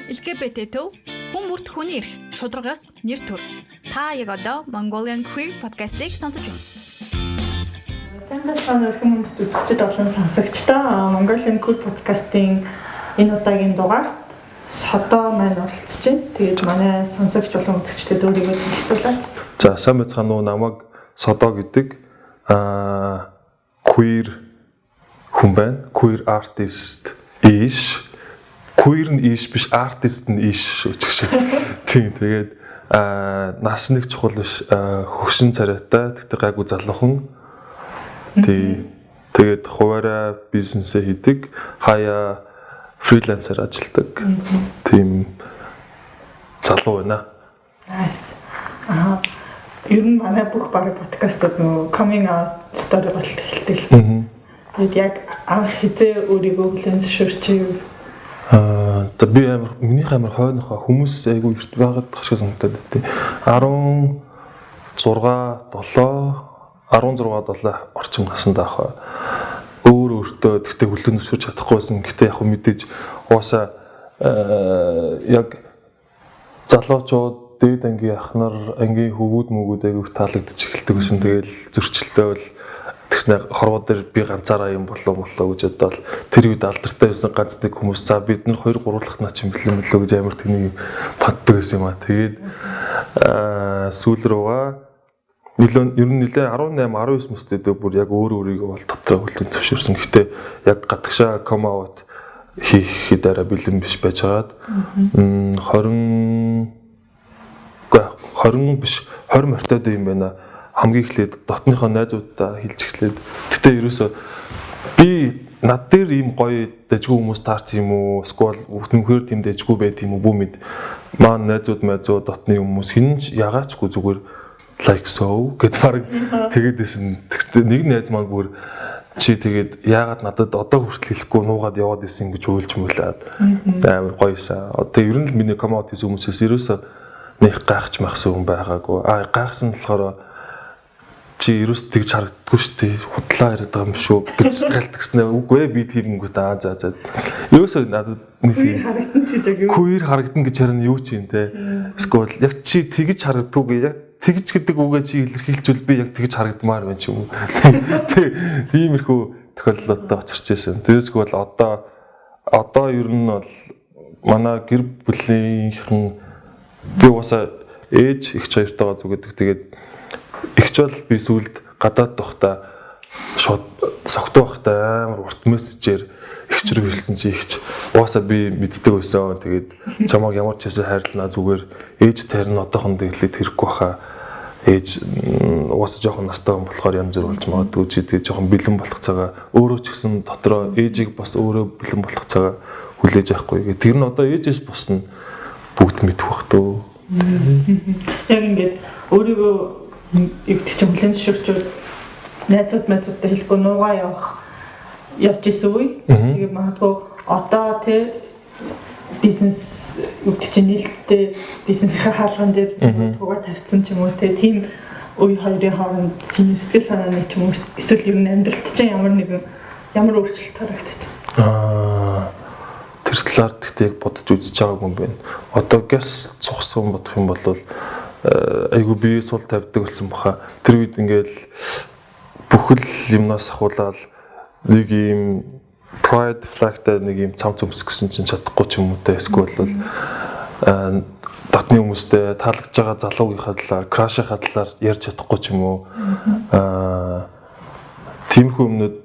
LGBT төв хүн бүрт хүний эрх, шударгаас нэр төр. Та яг одоо Mongolian Queer podcast-ийг сонсож байна. Сайн байна уу хүмүүс үзэгчид болон сонсогчдоо Mongolian Queer podcast-ийн энэ удаагийн дугаарт Содо маань оролцож байна. Тэгээд манай сонсогч болон үзэгчдэд өөрийгөө танилцуулаач. За сайн байцгаана уу, намайг Содо гэдэг queer хүн байна. Queer artist is. Queer нь иш биш, artist нь иш шүү ч гэж. Тийм тэгээд нас нэг чухал биш, хөгшин царайтай, тэгтээ гайгүй залуухан. Тэгээд хуваараа бизнесээ хийдэг, хаяа фрилансер ажилладаг. Тийм залуу байна. Nice. Ер нь манай бүх бараг подкастууд нөгөө coming out story бол хэлдэг л. Тэгээд яг анх хизээ өөрийгөө хүлээн зөвшөөрч би минийх амар хойнохоо хүмүүс айгүй эрт байгаад тахшиг санагдаад байдیں۔ 16-7 орчим наснд авах өөртөө тэгтээ хүлээн зөвшөөрч чадахгүйсэн. Гэтэ яг мэдээж уусаа яг залуучууд дээд ангийн ахнар ангийн хөвгүүд мөгүүд айгүй таалагдчих эхэлдэг гэсэн. Тэгэл зөрчилтэй бол тэгснэ хорвоо дээр би ганцаараа юм болоо гэж бодоод тэр үед алдартай байсан ганц нэг хүмүүс за бид нар 2-3 наа ч юм бэлэн мөлөө гэж амар тэнийг паддаг гэсэн юм аа. Тэгээд сүүл рүүгээ ер нь нэлээ 18-19 мөстэйдээ бүр яг өөрийгөө бол дотроо хүлээн зөвшөөрсөн. Гэхдээ яг гадагшаа come out хийхэд арай бэлэн биш байжгаад 20 биш 20 мортойд юм байна. Хамгийн эхлээд дотныхоо найзуудаа хэлж эхлээд гэтээ ерөөсөө би над дээр ийм гоё дэжгүй хүмүүс таарсан юм уу? Эсвэл нүхээр тийм дэжгүй байт юм уу? Бүүмэд маань найзууд дотны хүмүүс хинж ягаачгүй зүгээр like so гэд баг тэгээд исэн. Нэг найз маань бүр чи тэгээд яагаад надад одоо хүртэл хэлэхгүй нуугаад яваад исэн гэж уйлж мөлаад амар гоёсан. Одоо ер нь л миний коммент хийсэн хүмүүсээс ерөөсөө нэг гайхаж махсан хүн байгаагүй. Гайхсан болохоор чи ерөөс тэгж харагддаггүй шүү дээ. Худлаа яриад байгаа юм шүү гэж галтгснаа. Үгүй ээ би тийм үгүй та за. Ерөөсөө надад нэг queer харагдана гэж харин юу ч юм те. Эсвэл яг чи тэгж харагддаггүй яг тэгж гэдэг үгээ чи илэрхийлжүүл би яг тэгж харагдмаар байна ч юм уу. Тиймэрхүү тохиолдлуудад очирч байсан. Тэрсгүй бол одоо ер нь бол манай гэр бүлийнхэн би уусаа ээж их хоёртойгоо зүгэдэг. Тэгээд ихч бол би сүүлд гадаад тухта шууд согтуу байхдаа амар урт мессежээр ихч рүү хэлсэн чи ихч уусаа би мэддэг байсан. Тэгээд чамайг ямар ч хэсэг хайрлана зүгээр ээж тарин одоохон дэглээд хэрэггүй баха. Ээж уусаа жоохон настай хүн болохоор янз бүр болж магадгүй чи тэгээд жоохон бэлэн болох цагаа өөрөө ч гэсэн дотроо ээжийг бас өөрөө бэлэн болох цагаа хүлээж авахгүй. Тэр нь одоо ээжээс бусна бүгд мэдэх бах төө. Яг ингээд өөрийгөө эгдэх чинь хүлэн зөвшөөрчөөр найзуудтай хэлбүү нуугаа явж исэн үе. Тэгээд магадгүй одоо тий бизнес эгдэх чинь нээлттэй бизнесийн хаалган дээр тугаа тавьсан ч юм уу тийм үе хоёрын хооронд чиний сэтгэл санааны ч юм уу эсвэл ер нь амьдралд чинь ямар өөрчлөлт харагддаг. Тэр талаар гэхдээ яг бодож үзэж байгаагүй юм байна. Одоо гэс цухсан бодох юм бол айгу бие сул тавьдаг болсон баха. Тэр үед ингээл бүхэл юмнаас ахуулаад нэг юм pride flagтай нэг юм цам цөмс гэсэн чинь чадахгүй ч юм уу те. Эсвэл бол дотны хүмүүстэй таалагдж байгаа залуугийнхаа талаар, crush-ийнхаа талаар ярьж чадахгүй ч юм уу. Тиймэрхүү юмнууд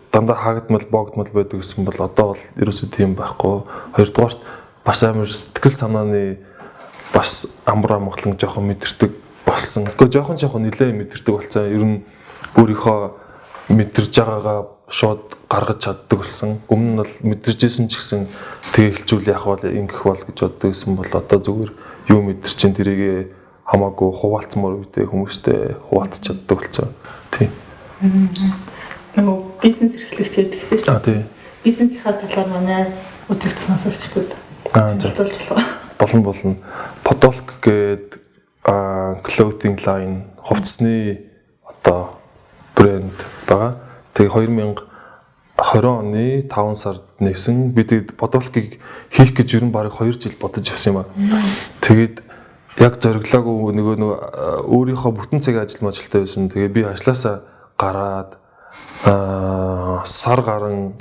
дандаа хаагдмал богдмал байдаг гэсэн бол одоо бол ерөөсөө тийм байхгүй. Хоёрдугаарт бас амар сэтгэл санааны бас амар амгалан жоохон мэдэрдэг болсон. Гэхдээ жоохон нэлээд мэдэрдэг болсон. Ер нь өөрийнхөө мэдэрж байгаагаа шууд гаргаж чаддаг болсон. Өмнө нь бол мэдэржсэн ч гэсэн тэгээ хэлжүүл яах вэ ингэх бол гэж боддог гэсэн бол одоо зүгээр юу мэдэр чинь тэрийг хамаагүй хуваалцмаар үедээ хүмүүстэй хуваалцах чаддаг болсон. Тийм. Нөгөө бизнес эрхлэгч гэдэг гэсэн шүү. Тийм. Бизнесийнхаа талаар манай үзэгч сонсогчдод зөвлөж болно. Podolk гэдэг clothing line хувцсны одоо брэнд байгаа. Тэгээ 2018 20 оны 5 сард нэгсэн. Би тэгээд подолкийг хийх гэж ер нь бараг 2 жил бодож явсан юм аа. Тэгээд яг зориглоогүй нөгөө өөрийнхөө бүтэн цагийн ажилтай байсан. Тэгээд би ажлаасаа гараад сар гарan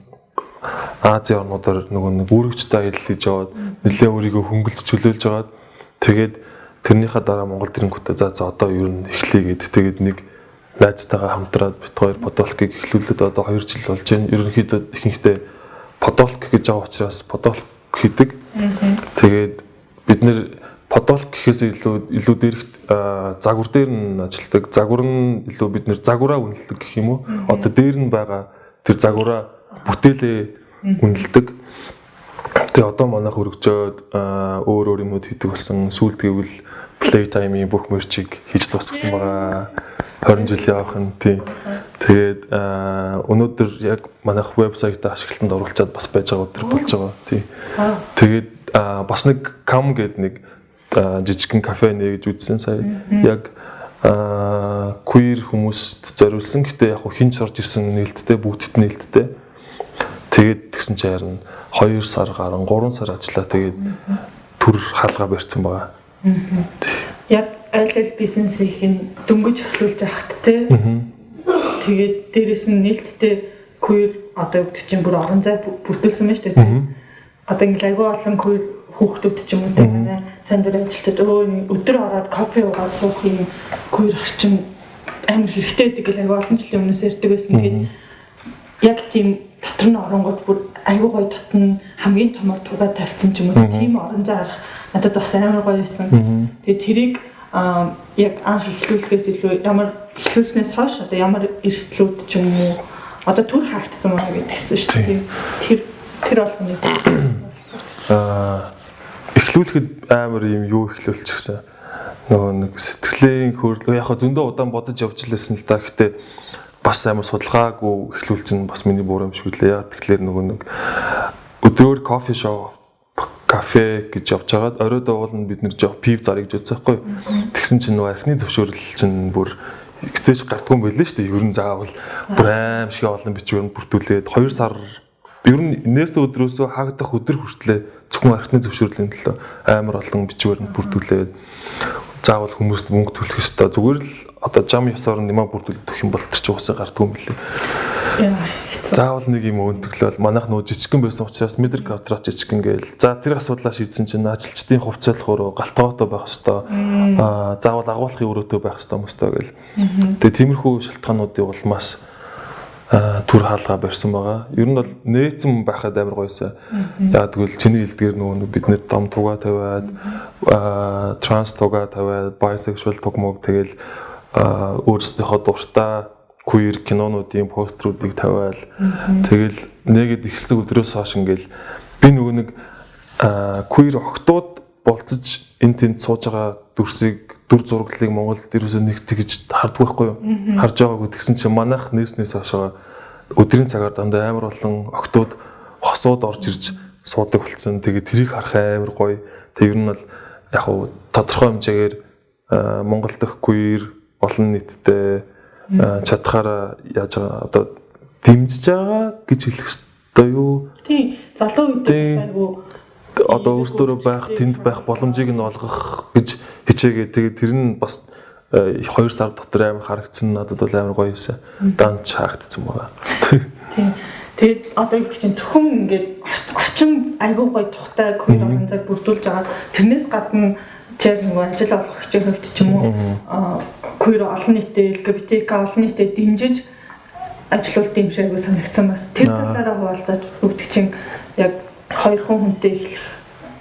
Азийн орнуудаар нэг үүрэгчтэй аялал хийж яваад нэлээ өөрийгөө хөнгөлж чөлөөлж жагаад тэгээд тэрнийхээ дараа Монгол тэрэнгүүтээ за одоо ер нь эхлэе гэд тэгээд нэг найзтайгаа хамтраад бит хоёр подолкийг эхлүүлээд одоо 2 жил болж байна. Ерөнхийдөө ихэнхдээ подолк гэж байгаа учраас подолк хийдэг. Тэгээд бид нэр подолк гэхээс илүү дээрх загвар дээр нь ажилладаг. Загвар нь илүү бид нэр загвараа үнэлдэг гэх юм уу? Одоо дээр нь байгаа тэр загвараа бүтээлээ үнэлдэг. Тэгээ одоо манайх өргөжөөд өөр юмуд хийдэг болсон. Сүүлд гэвэл playtime-ийн бүх мерчийг хийж дуусгасан байгаа. 20 жилийн явахын тийм. Тэгээд өнөөдөр яг манайх вебсайтаа ашиглалтанд оруулчаад бас байж байгаа өдөр болж байгаа. Тийм. Тэгээд бас нэг cam гэдэг нэг жижигхэн кафе нээж үзсэн сая. Яг queer хүмүүст зориулсан. Гэтэ яг хинч орж ирсэн нээлттэй бүгдд нээлттэй. Тэгээд тэгсэн чинь харин 2 сар гарan 3 сар ажиллаа. Тэгээд төр хаалга барьсан байгаа. Яг аль бизнесийн дөнгөж эхлүүлж ахт те. Тэгээд дээрэс нь нээлттэй queer одоо гэдэг чинь бүр орон зай бүрдүүлсэн байна шүү дээ. Одоо ингээл аягүй олон queer хүүхдүүд ч юм уу те манай сайн дээр ажилтад өдөр ороод кофе уугаад суух юм queer орчин амар хэрэгтэй гэдэг л аягүй олон жилийн өмнөөс ярьдаг байсан. Тэгээд яг тийм дотор нь оронгууд бүр аягүй гоё дотн хамгийн томор тугаа тавьсан ч юм уу тийм орон зай надад бас амар гоё байсан. Тэгээд тэрийг яг анх эхлүүлэхээс илүү ямар эхлүүлснээс хойш одоо ямар эрсдлүүд ч юм уу одоо төр хаагдсан маа гэдгийгсэн шүү дээ. Тэр болгоны эхлүүлэхэд амар юм юу эхлүүлчихсэн. Нөгөө нэг сэтгэлийн хөрлөө яг зөндөө удаан бодож явж лээсэн л да. Гэтэ бас амар судалгаагүй эхлүүлсэн бас миний буруу юм шиг үлээ. Яг тэгэхээр нөгөө нэг өдрөөр кофе шоу кафе гэж явж байгаад оройдоо уулна бид нэр жоо пив зарыг жуулсан байхгүй. Тэгсэн чинь нөгөө архины зөвшөөрөл чинь бүр хэцээж гардгүй байлээ шүү дээ. Ер нь заавал бүр аим шиг олон бичвэр бүртгүүлээд 2 сар ер нь нээс өдрөөсөө хаагдах өдөр хүртлээр зөвхөн архины зөвшөөрлийн төлөө амар олон бичвэр бүртгүүлээд заавал хүмүүст мөнгө төлөх ёстой. Зүгээр л одоо жам ёсоор нэмээ бүрдүүлэх юм бол тэр чинь уусаа гардгүй юм лээ. Заавал нэг юм өндөглөл манайх нөө жижигхэн байсан учраас метр квадрат жижигхэн гээл. За тэр асуудлаа шийдсэн чинь ажилчдын хувьцаалахаар галтгоотой байх хэвээр. Заавал агуулгын өрөөтэй байх хэвээр мөстэй гээл. Тэгээ тиймэрхүү шалтгаануудыг бол маш түр хаалга барьсан байгаа. Ер нь бол нээцэн байхад амар гоёсаа. Яг тэгвэл чиний хэлдгээр нөгөө бид нэр дом тугаа тавиад транс тугаа тавиад bisexual тугмог тэгэл өөрсдийнхөө дуртай queer кинонуудын постеруудыг тавиал тэгэл нэгэд ихсэн өдрөөс хойш ингээл би нөгөө нэг queer охтууд болцож энэ тэнд сууж байгаа дүрсийг дүр зураглалыг Монголд ерөөсөө нэг тэгж харддаг байхгүй юу? Харж байгаагүй тэгсэн чинь манайх нээснээс хойш өдрийн цагаар дандаа амар олон охтууд хосууд орж ирж суудаг болсон. Тэгээ тэрийг харах амар гоё. Тэг ер нь бол яг хуу тодорхой хэмжээгээр Монгол дахь queer олон нийтдээ чадхаараа яаж байгаа одоо дэмжиж байгаа гэж хэлэх ёстой юу? Тийм залуу үедээ айгу одоо өөрсдөө байх тэнд байх боломжийг нь олгох гэж хичээгээ. Тэгээд тэр нь бас 2 сар дотор амар харагдсан надад бол амар гоё юмсан. Данч хаагдсан байгаа. Тийм. Тэгээд одоо их чинь зөвхөн ингээд орчин айгуу гоё тухтай queer орон зайг бүрдүүлж байгаа. Тэрнээс гадна яг нэг ажил олгох хичээл хөвт ч юм уу queer олон нийтэд LGBTQ олон нийтэд дэмжиж ажилуулт юм шиг айгуу санагдсан бас. Тэр талаараа хуваалцаж өгдөг чинь яг 2 хүнтэй эхлэх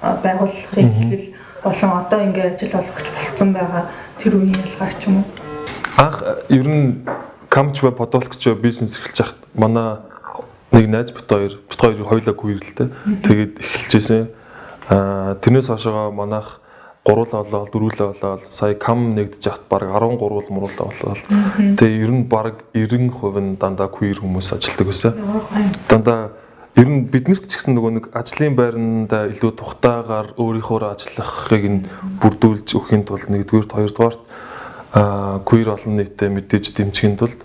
байгууллагын эхлэл болон одоо ингээд ажил олгогч болцсон байгаа тэр үеийн ялгаа ч юм уу. Анх ер нь камч ба подолкч бизнес эхэлж хахад манай нэг найз бит хоёр хоёулаа queer-лтэй тэгээд эхэлжсэн. Тэрнээс хойшоо манайх 3 болоод 4 болоод сая кам нэгдэж хат баг 13 муурлаа болоод тэгээ ер нь баг 90% нь дандаа queer хүмүүс ажилладаг байсан. Дандаа ер нь биднэрт ч гэсэн нөгөө нэг ажлын байранда илүү тухтайгаар өөрийнхөө ажиллахыг нь бүрдүүлж өгөхийн тулд нэгдүгээр хоёрдугаарт queer олон нийтэд мэдээж дэмжихийн тулд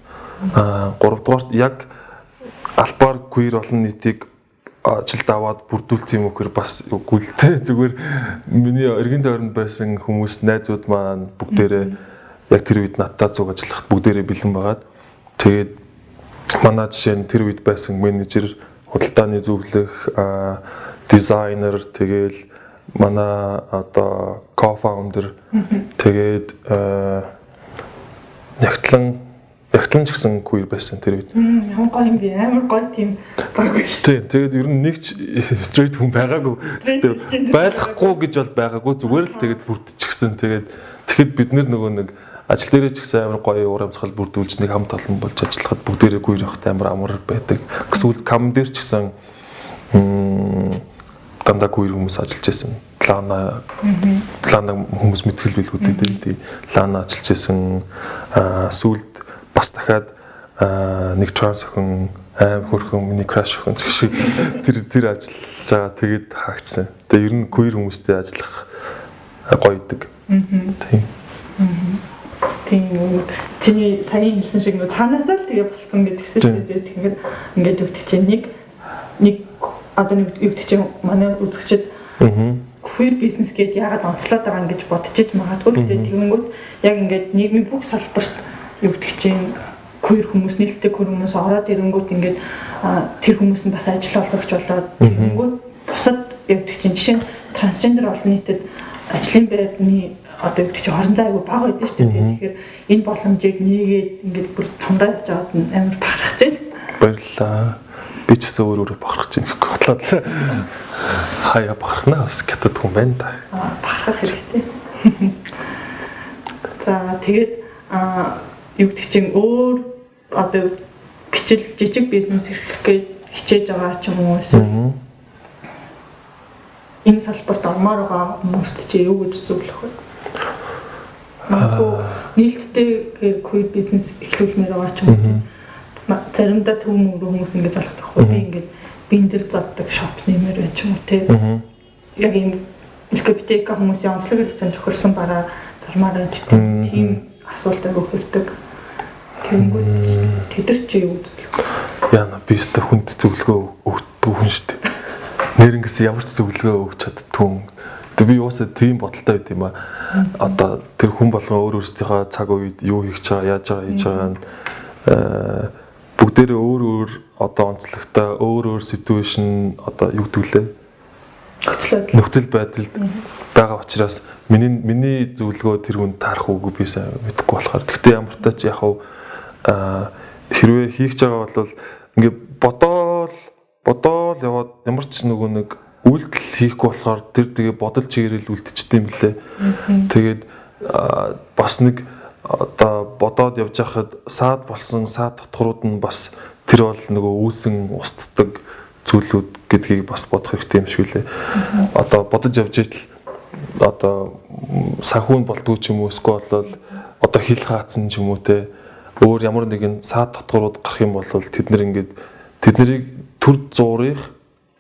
гуравдугаарт яг албаар queer олон нийтийг ажилд аваад бүрдүүлсэн юм гэхээр бас үгүй л те зүгээр миний эргэн тойронд байсан хүмүүс найзууд маань бүгдээрээ яг тэр үед надтай зуг ажиллахад бүгдээрээ бэлэн байгаад тэгээд манай жишээ нь тэр үед байсан менежер, худалдааны зөвлөх, дизайнер, тэгээд манай одоо co-founder тэгээд ягтлан ч гэсэн queer байсан тэр үед. Ямар гоё юм бэ? Амар гоё тийм баг биш. Тэгээд ер нь нэг ч straight хүн байгаагүй. Байхгүй гэж бол байгаагүй. Зүгээр л тэгээд бүрдчихсэн. Тэгэхэд бид нөгөө нэг ажил дээрээ ч гэсэн амар гоё уур амьсгал бүрдүүлж нэг хамт олон болж ажиллахад бүгдээрээ queer явахт амар байдаг. Эсвэл кам дээр ч гэсэн дандаа queer хүмүүс ажиллаж байсан. Лана хүмүүс мэтгэл билгүүдээ Лана ажиллаж байсан. Сүүлд бас дахиад нэг транс охин аим хөрхөн миний краш охин шиг тэр ажиллаж байгаа тэгээд хаагдсан. Тэгээ ер нь queer хүмүүстэй ажиллах гоё идэг. Тийм. Чиний саяхан хэлсэн шиг нөгөө цаанаасаа л тэгээ болцсон гэдэгсээ тэгээд ингээд өгдөг чинь нэг одоо нэг өгдөг чинь манай үзэгчд queer business гэдээ яагаад онцлоод байгаа юм гэж бодож иж магадгүй л тэгэнгүүт яг ингээд нийгмийн бүх салбарт өгдөг чинь queer хүмүүс нээлттэй queer хүмүүс ороод ирэнгүүт ингээд тэр хүмүүс нь бас ажил олгогч болоод тэгэнгүүт бусад өгдөг чинь жишээ нь трансгендер олон нийтэд ажлын байрны одоо өгдөг чинь хорон зай аягүй бага байдаг шүү дээ. Тэгэхээр энэ боломжийг нээгээд ингээд бүр томроо явж байгаад амар бахархаж байна. Баярлалаа. Би ч гэсэн өөрөө бахархаж байна гэхгүй бодлоо. Хаяа бахархнаа бас гятад хүн байна да. Бахархах хэрэгтэй. За тэгээд өгдөг чинь өөр одоо жижиг бизнес эрхлэх гэж хичээж байгаа ч юм уу эсвэл энэ салбарт ормоор байгаа хүмүүст чи юу гэж зөвлөх вэ? Нийлдэлтэй queer бизнес эхлүүлмээр байгаа ч юм уу. Заримдаа төв мөнгө хүмүүс ингэж залгах байхгүй. Би ингэж биендэр заддаг шоп нэмэр байж юм уу те. Яг ийм LGBT хүмүүсийн онцлог хэрэгцээнд тохирсон бараа зармаар байж тийм асуулт өгөрдөг. Тэнгүүд тэдэр чи юу зөвлөх вэ? Яна би өөртөө хүнд зөвлөгөө өгдөг хүн шүү дээ. Нэрнгээс ямар ч зөвлөгөө өгч чаддаг хүн. Би уусаа тийм бодолтой байт юм аа. Одоо тэр хүн болгоо өөрөөсийнхөө цаг үед юу хийж байгаа, яаж байгаа, хийж байгаа нь бүгдээрээ өөр одоо онцлогтой, өөр ситүэйшн одоо юу гэдгэлээ нөхцөл байдалд байгаа учраас миний зөвлөгөө тэр хүнд таарах үгүй би сайн мэдэхгүй болохоор. Гэхдээ ямар ч тач яг хэрвээ хийх гэж байгаа бол ингээд бодоол яваад ямар ч нэг үйлдэл хийхгүй болохоор тэр тэгээ бодол чигээрэл үлдчихдэм билээ. Тэгээд бас нэг одоо бодоод явж байхад саад болсон саад дотгорууд нь бас тэр бол нөгөө үүсэн устддаг зүйлүүд гэдгийг бас бодох хэрэгтэй юм шиг лээ. Одоо бодож явж итэл одоо санхүүн болдгоо ч юм уу эсвэл одоо хил хаацсан ч юм уу те өөр ямар нэгэн саад дотгорууд гарах юм бол тэднийг төр зуурыг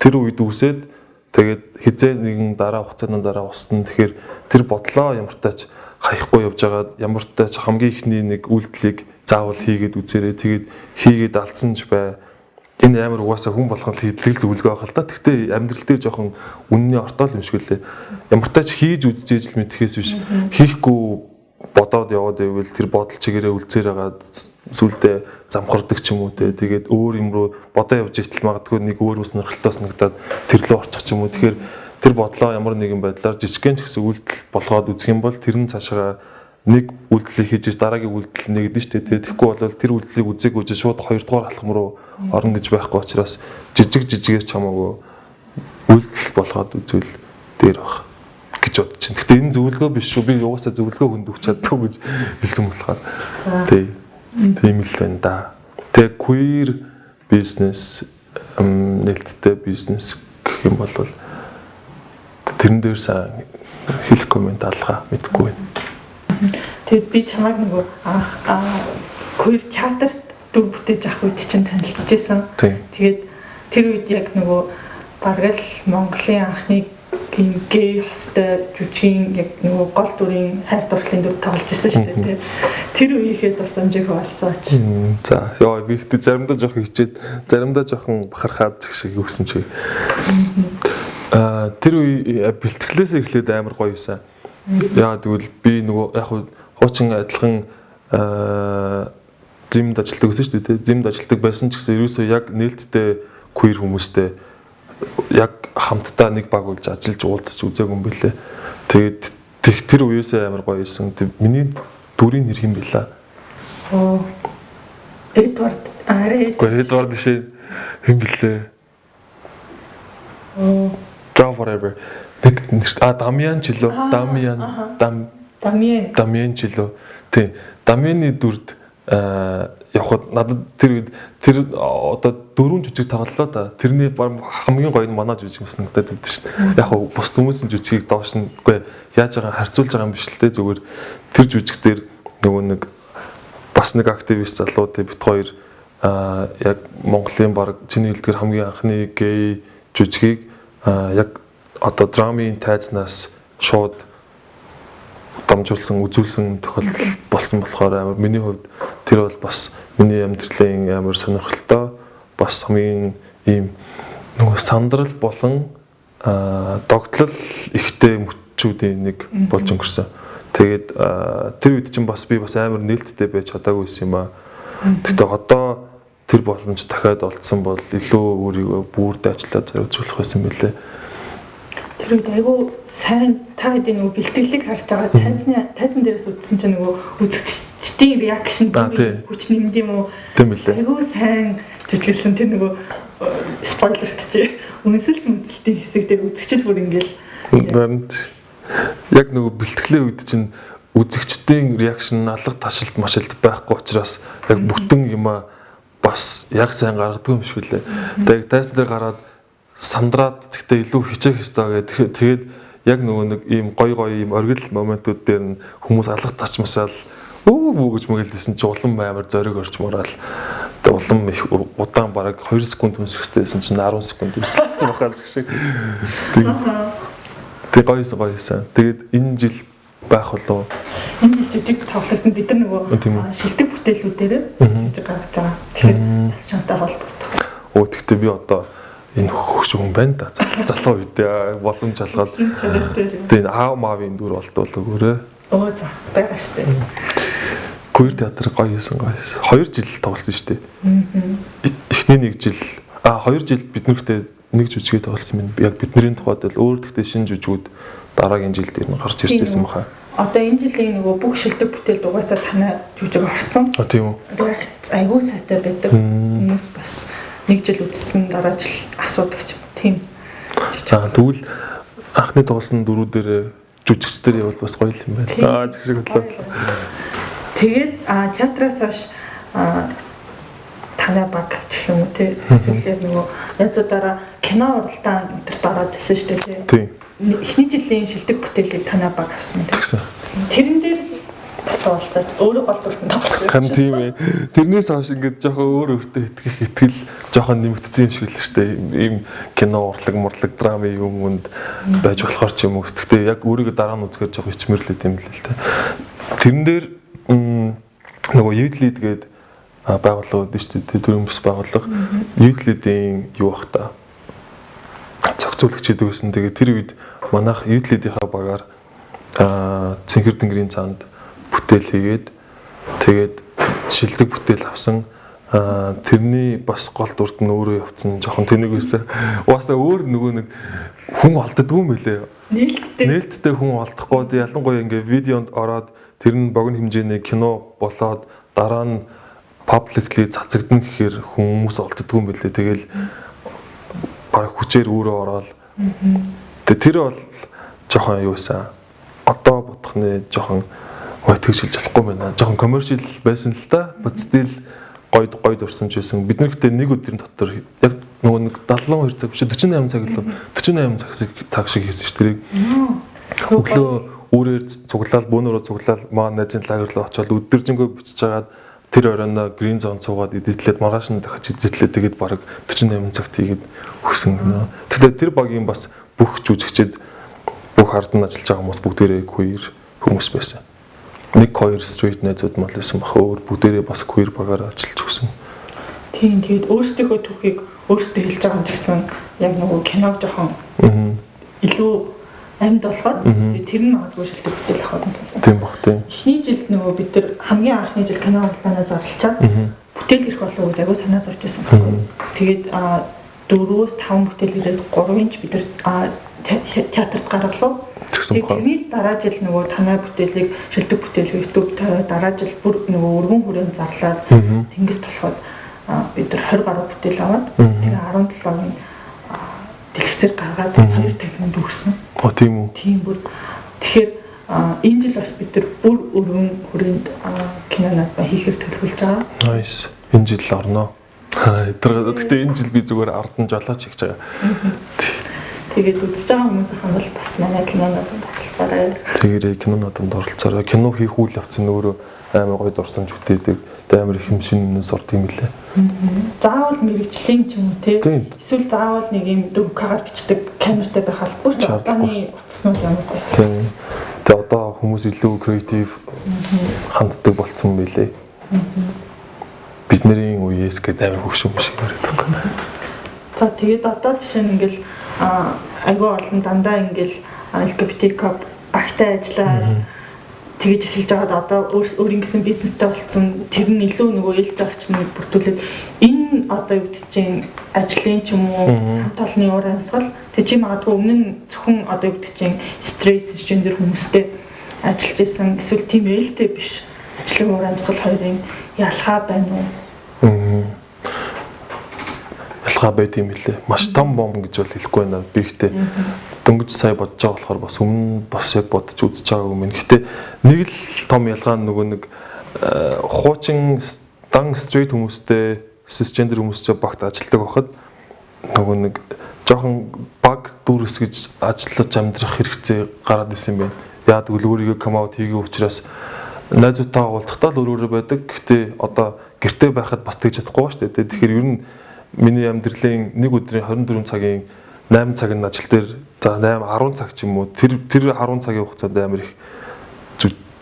тэр үед үсээд тэгээд хизээ нэгэн дараа хугацааны дараа устна. Тэгэхээр тэр бодлоо ямар тач хаяхгүй явж байгаа ямар тач хамгийн ихний нэг үйлдэлийг заавал хийгээд үзээрэй. Тэгээд хийгээд алдсан ч бай. Энэ амар угаасаа хүн болгон л хийдэг зөвлөгөө байх л да. Гэхдээ амьдрал дээр жоохон үнний ортол юм шиг лээ. Ямар тач хийж үзчихээж л мэдхээс биш. Хийхгүй бодоод яваад байвал тэр бодол чигээрээ үлцээр байгаа сүлдээ замхардаг ч юм уу те. Тэгээд өөр юм руу бодоо явж итэл магадгүй нэг өөр ус нөрхөлтөөс нэгдээд тэр лөө орчих ч юм уу. Тэгэхээр тэр бодлоо ямар нэгэн байдлаар жижигхэн ч гэсэн үйлдэл болгоод үзэх юм бол тэр нь цаашаа нэг үйлдэлийг хийж дараагийн үйлдэл нэгдэн штэ те. Тэгэхгүй бол тэр үйлдэлийг үзээгүй ч шууд хоёрдугаар алхам руу орно гэж байхгүй учраас жижигээс ч хамаагүй үйлдэл болгоод үзвэл дээр баг гэж бодож байна. Гэхдээ энэ зөвлөгөө биш шүү. Би угаасаа зөвлөгөө хүнд өгч чаддгүй гэж хэлсэн болохоор. Тийм л байна да. Тэгээ queer business нээлттэй бизнес гэх юм бол тэрэн дээр сайн хэлэх комент алгаа мэдгүй байна. Тэгээд би чамайг нөгөө queer театрт дүр бүтээж авах үед чинь танилцчихсан. Тэгээд тэр үед яг нөгөө бараг л Монголын анхны гей хостой жүжигчин яг нөгөө гол дүрийн хайр дурлалын дүр тоглож байсан шүү дээ. Тэр үеийнхээ дурсамжийг хуваалцаач. За яа би ихтэй заримдаа жоохон хичээд заримдаа жоохон бахархаад шиг юусэн чи. Тэр үе бэлтгэлээс эхлээд амар гоё юусан. Яа тэгвэл би нөгөө яг хуучин адилхан зимд ажилладаг гэсэн шүү дээ. Зимд ажилладаг байсан ч гэсэн ерөөсөө яг нээлттэй queer хүмүүстэй яг хамтдаа нэг баг болж ажиллаж уулзаж үзээгүй юм бэлээ. Тэгээд тэр үеэсээ амар гоё байсан. Миний дүрийн нэр хэм бэлээ. Эдвард Эдвард шээ хэм бэлээ. Whatever. Дамьян ч лөө. Дамьян ч лөө. Тий. Дамьяны дүрд явхад надад тэр одоо дөрвөн жүжиг тоглолоо да. Тэрний хамгийн гоё нь манай жүжиг бас надад байдаг шүү дээ. Яг бус хүмүүсийн жүжигийг доош нь үгүй яаж байгаа харьцуулж байгаа юм биш л те зүгээр тэр жүжиг дээр нөгөө нэг бас нэг активист залуу те бит хоёр яг Монголын баг чиний хэлдгээр хамгийн анхны гей жүжигийг яг одоо драмын тайзнаас шууд дамжуулсан үзүүлсэн тохиолдол болсон болохоор амар миний хувьд тэр бол бас миний амьдралын амар сонирхолтой бас хамгийн ийм нөгөө сандрал болон догтлол ихтэй мөчүүдийн нэг болж өнгөрсөн. Тэгээд тэр үед чинь бас би бас амар нээлттэй байж чадаагүйсэн юм аа. Гэхдээ одоо тэр боломж дахиад олдсон бол илүү өөрийгөө бүрдээ ажиллаад зориулах байсан мөлий. Тэр үед айгүй сайн та хэдийн нөгөө бэлтгэлийг харж байгаа тайзан дээрээс үзсэн чинь нөгөө үзэгчдийн реакшн хүч нэмд юм уу? Тийм үлээ. Айгүй сайн жүжиглсэн тэр нөгөө спойлерт чи үнсэлтийн хэсэг дээр үзэгчд бүр ингээл яг нөгөө бэлтгэлийн үед чинь үзэгчдийн реакшн алга ташилт машилт байхгүй учраас яг бүтэн юма бас яг сайн гаргадаг юм шиг лээ. Тэгээд тайзан дээр гараад сандраад гэхдээ илүү хичээх ёстой гэдэг. Тэгээд яг нөгөө нэг ийм гоё ийм оргил моментууд дээр нь хүмүүс алга тачмасаал өө гэж мөглөсөн чи улам амар зориг орч мураал. Тэгээд улам их удаан бараг 2 секунд хүнсэхтэйсэн чинь 10 секунд үсэлсэн бахаа шиг. Тэгээд гоёсэн. Тэгээд энэ жил байх болов. Энэ жил жижиг тоглолтод бид нар нөгөө шилдэг бүтээлүүдээр жижиг гаргаж байгаа. Тэгэхээр бас чамтай холбоотой. Оо тэгтээ би одоо энэ хөгш хүн байна да. Залуу үедээ боломж алгаад. Тэгээд аав маавын дүр болтол өгөөрэй. Оо за байгаа штэ. Queer театр гоёсэн. 2 жил тоглосон штэ. Эхний 1 жил 2 жил биднэрхтэй нэг жүжигээ тоглосон юм. Яг бидний тухайд л өөр тэгтээ шинэ жүжигүүд дараагийн жил дээр нь гарч ирж байсан баха. Одоо энэ жилийн нөгөө бүх шилдэг бүтээлд угаасаа танай жүжиг орсон. Тийм үү. Реакц айгүй сайтай байдаг. Хүмүүс бас нэг жил үзсэн дараа жил асуудаг ч юм. Тийм. Тэгвэл анхны тоглосон дөрүүдээр жүжигчдэр явал бас гоё юм байна. Зэг шиг бодлоо. Тэгээд театраас хойш танай баг гэх юм уу те эсвэл нөгөө язуудаараа кино уралдаан энэ дараад исэн шүү дээ тийм. Эхний жилийн шилдэг бүтээлийг танай баг авсан тийм. Тэрэн дээр бас уулзаад өөрөө гол дүртэн тоглосон. Хан тийм ээ. Тэрнээс хойш ингээд жоохон өөр өөртөө итгэл жоохон нэмэгдсэн юм шиг л шүү дээ. Ийм кино урлаг мурлаг драмын юмд байж болохоор ч юм уу. Гэхдээ яг өөрийгөө дараа нь үзэхээр жоохон ичмэрлээд юм л л те. Тэрэн дээр нөгөө Youth-Lead гээд байгууллага үүдэн шүү дээ. Төрийн бас байгууллага. Youth-Lead-ийн юу бах та зохицуулагч гэдэг байсан. Тэгээд тэр үед манайх Youth-Lead-ийнхаа багаар Цэнхэр тэнгэрийн цаанд бүтээл хийгээд тэгээд шилдэг бүтээл авсан. Тэрний бас гол дүрт нь өөрөө явцсан жоохон тэнэг байсан. Угаасаа өөр нөгөө нэг хүн олддгүй юм билээ. Нээлттэй хүн олдохгүй. Ялангуяа ингээ видеонд ороод тэр нь богино хэмжээний кино болоод дараа нь publicly цацагдана гэхээр хүмүүс олддгүй юм билээ. Тэгэл бараг хүчээр өөрөө ороод тэр бол жоохон юу байсан. Одоо бодохны жоохон тэгж хэлж болохгүй байна. Жоохон commercial байсан л да. But still гоё дурсамж байсан. Бид нар гэдэг нэг өдрийн дотор яг нөгөө нэг 72 цаг биш 48 цаг л 48 цаг шиг хийсэн ш тэрийг. Өглөө өөрөөр цуглаал бөөнөрөө цуглаал маа найзын лагер руу очиод өдөржингөө бичиж хагаад тэр оройно green zone цуугаад эдитлээд маргааш нь дахиж эдитлээд тэгээд бараг 48 цагт хийгээд өгсөн гэнэ. Тэгтээ тэр багийн бас бүх жүжигчид бүх ард нь ажиллаж байгаа хүмүүс бүгдээрээ queer хүмүүс байсан. 1-2 straight найзууд мал байсан бах өөр бүгдээрээ бас queer багаар ажиллаж өгсөн. Тийм тэгээд өөрсдийнхөө түүхийг өөрсдөө хэлж байгаа юм гэсэн яг нөгөө киног жоохон илүү амьд болохоор тэр нь магадгүй шилдэг бүтээл авах юм. Тийм баг тийм. Эхний жилд нөгөө бид нар хамгийн анхны жил кино уралдаанаа зарлчаад бүтээл ирэх болов уу агуу санаа зовж байсан байхгүй. Тэгээд 4-5 бүтээл ирээд 3-ын бид нар театрт гаргалав. Тэрний дараа жил нөгөө танай бүтээлийг шилдэг бүтээл YouTube тавиад дараа жил бүр нөгөө өргөн хүрээнд зарлаад тэнгис болоход бид нар 20 гаруй бүтээл аваад тэгээ 17-ны дэлгэцээр гаргаад 2 танхимд үрсэн. Тийм үү? Тийм бүр. Тэгэхээр энэ жил бас бид нар бүр өргөн хүрээнд кинонод хийхээр төлөвлөж байгаа. Nice. Энэ жил орно. Гэхдээ энэ жил би зүгээр ардан жолооч хийж байгаа. Тэгээд үзэж байгаа хүмүүсийн бол бас манай кинонод оролцоорой. Тэгээд кинонод оролцоорой. Кино хийх үйл явц нь өөрөө амар гоё дурсамж бүтээдэг. Амар их юм шинээс орд юм лээ. Заавал мэрэгжлийн ч юм уу те. Эсвэл заавал нэг юм дүүкагаар бичдэг камертай байх албагүй ч одооны утаснууд ямар вэ? Тийм. Тэгээд одоо хүмүүс илүү креатив ханддаг болцсон байлээ. Бидний үеэс гэдэг амар хөвшин шиг яриад байгаа. За тэгээд одоо жишээ нь ингээл айгүй олон дандаа ингээл LGBTQ багтай ажиллаад тэгэж эхэлж байгаад одоо өөрийн гэсэн бизнестэй болцсон тэр нь илүү нөгөө ээлтэй орчныг бүртгүүлээд энэ одоо юу гэдэг чинь ажлын ч юм уу хамт олонны уур амьсгал тэг чи магадгүй өмнө нь зөвхөн одоо юу гэдэг чинь стресс гендер хүмүүстэй ажиллаж исэн эсвэл тийм ээлтэй биш ажлын уур амьсгал хоёрын ялгаа байна уу? Ялгаа байт юм лээ. Маш том бом гэж бол хэлэхгүй байна. Би ихтэй дөнгөж сая бодож байгаа болохоор бас өмнө бас яг бодож үзэж байгаа юм. Гэхдээ нэг л том ялгаа нь нөгөө нэг хуучин дан стрейт хүмүүстэй сисгендер хүмүүстэй багт ажилладаг байхад нөгөө нэг жоохон баг дүрс гэж ажиллаж амьдрах хэрэгцээ гараад исэн юм байна. Яа тэгвэл өөрийгөө come out хийгээ учраас найзуудтайгаа уулзахдаа л өөрөөрөө байдаг. Гэхдээ одоо гэртээ байхад бас тэгж чадахгүй ба шүү дээ. Тэгэхээр ер нь миний амьдралын нэг өдрийн 24 цагийн 8 цаг нь ажил дээр за 8 10 цаг ч юм уу тэр 10 цагийн хугацаанд амар их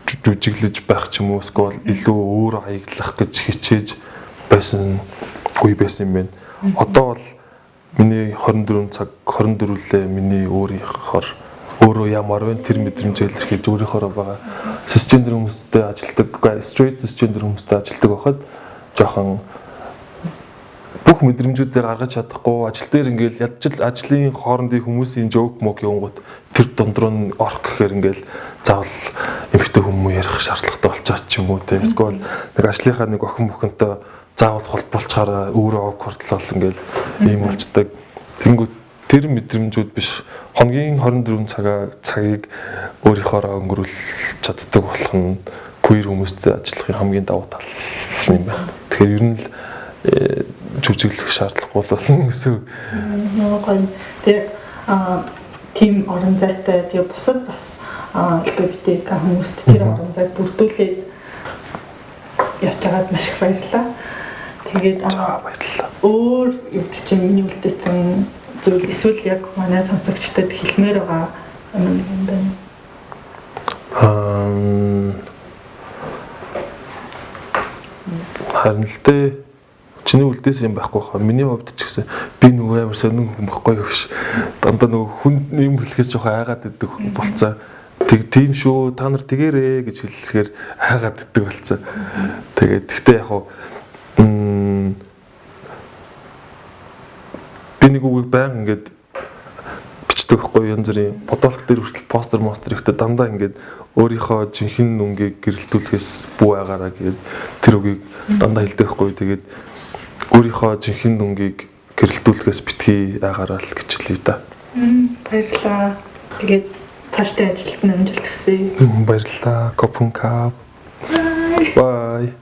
жүжиглэж байх ч юм уу эсвэл илүү өөр хаяглах гэж хичээж байсан үе байсан юм байна. Одоо бол миний 24 цаг 24-лээ миний өөрөө ямар вэ тэр мэдрэмж илэрхийлж өөрийнхөө байгаа сисгендер хүмүүстэй ажилладаг straight сисгендер хүмүүстэй ажилладаг байхад жоохон бүх мэдрэмжүүдээ гаргаж чадахгүй ажил дээр ингээл ядчил ажлын хоорондын хүмүүсийн жоок мог явгууд тэр дундруу нь орох гэхээр ингээл заавал эмэгтэй хүмүүс ярих шаардлагатай болчиход ч юм уу те эсвэл нэг ажлынхаа нэг охин мөхөнтэй заавал холбоолчаараа өөрөө awkward-л ингээл ийм болцдог. Тэнгүүд тэр мэдрэмжүүд биш хоногийн 24 цагийг өөрийнхоороо өнгөрүүлж чаддаг болох нь queer хүмүүстэй ажиллахын хамгийн давуу тал юм байна. Тэгэхээр ер нь л жүжиглэх шаардлагагүй болно гэсэн. Нөгөө тэр тим орон зайтай тэгээ бусад бас LGBT хүмүүст тэр орон зайд бүрдүүлээд явж байгаад маш их баярлалаа. Тэгээд баярлалаа. Өөр юу гэдэг чинь миний үлдээсэн зүйл эсвэл яг манай сонсогчдод хэлмээр байгаа юм байна. Харин л дээ чиний үлдээсэн юм байхгүй хаа. Миний хувьд ч гэсэн би нөгөө амар сонин хүн байхгүй юу ш. Дандаа нөгөө хүн юм хэлэхээс жоохон айгаад иддэг болцоо. Тийм шүү та нар тэгэрээ гэж хэлэхээр айгаад иддэг болцоо. Тэгээд гэхдээ яг хуу би нэг үгийг баян ингээд бичдэг байхгүй янз бүрийн бодолх дээр хүртэл постэр ихтэй дандаа ингээд өөрийнхөө жинхэнэ нүнгийг гэрэлтүүлэхээс бүү байгаараа гэдэг тэр үгийг дандаа хэлдэг байхгүй. Тэгээд өөрийнхөө жинхэнэ нүнгийг гэрэлтүүлэхээс битгий байгаараа л гэж хэлье да. Баярлалаа. Тэгээд цаашдаа ажилд нь амжилт хүсье. Баярлалаа. Копункап. Bye.